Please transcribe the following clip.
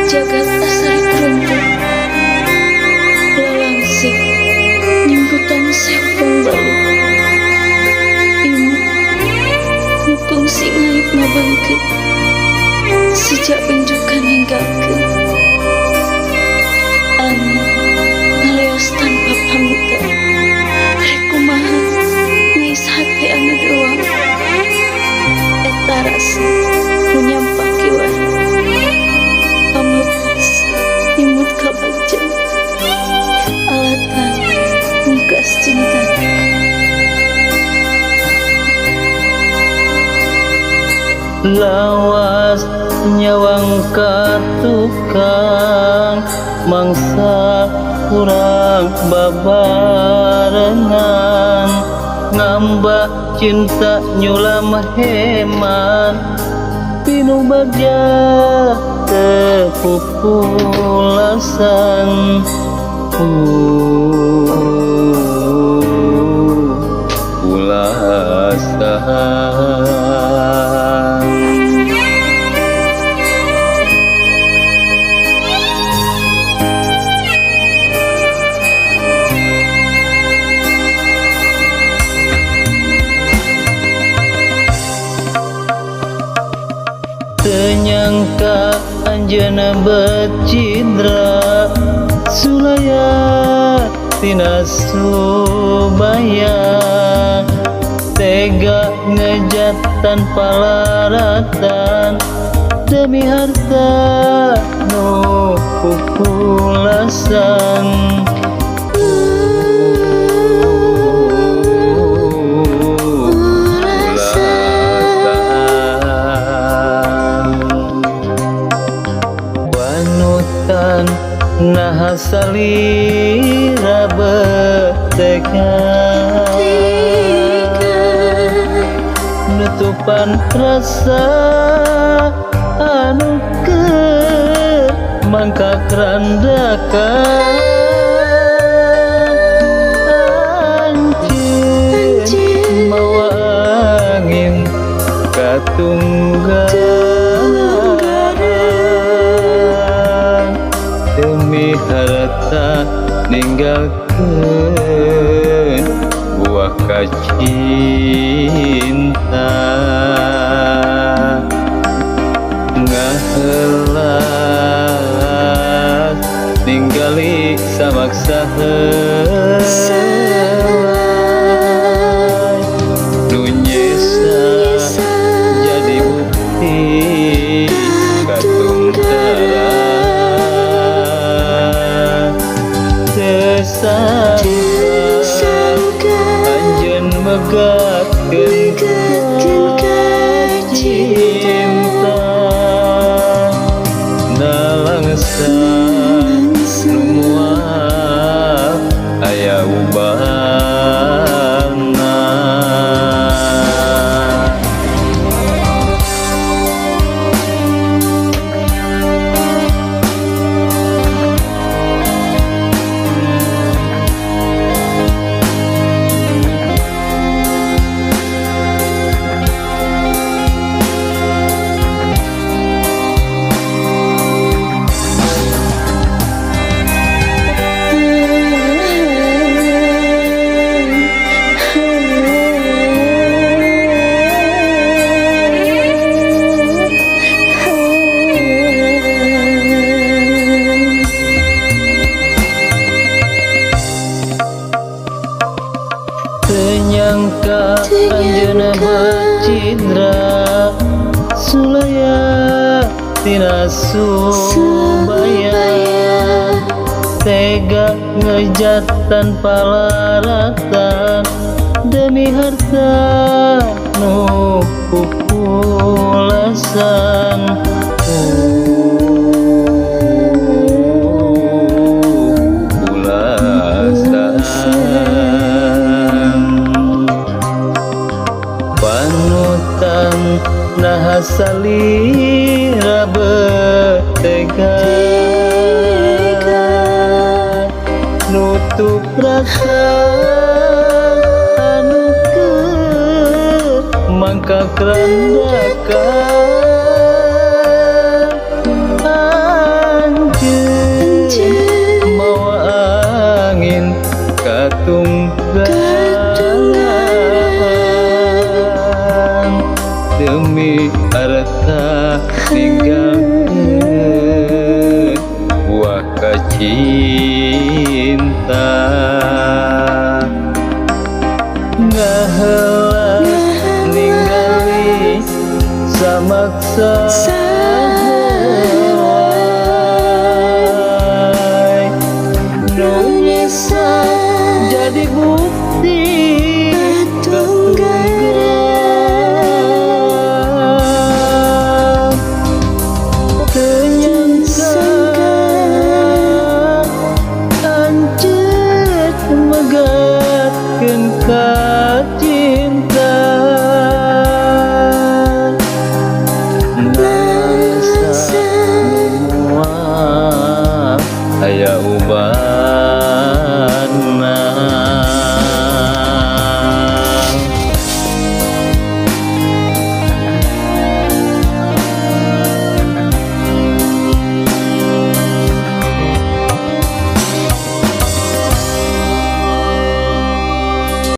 Jagat asari keruntu lalangsik nyembutan sempong balu imut mukung si ngaib ngabangkeun sejak benjokan ninggalkeun anu ngaleos tanpa pamita rek kumaha ngais hate anu doang eta rasa nu nyampaki wae pameupas imut kabajang alatan nggas cinta lawas nyawang ka tukang mangsa kurang babarengan ngambak cinta nyulam heman pinu bagja tepupulasan pulasan tenyangka anjeunna becidra sulaya tina subaya tega ngejat tanpa laratan demi harta nu pupulasan nah salira betekan nutupan rasa anu keur mangka kerandakan anjeun mawa angin katunggal demi harta ninggalkeun buah kacinta ngahelas ninggali samaksa nu nyesa jadi bukti katunggal sangka anjeun megatkeun cinta nalangsa nu moal aya ubahna tenyangka anjeunna becidra sulaya tina subaya tega ngejat tanpa laratan demi harta nu pupulasan pulasan salira betega nutup rasa anu keur mangka kerandakan anjeun mawa angin katunggangan demi harta ninggalkeun buah cinta ngaheula ningali samaksa helai nu nyisa jadi bukti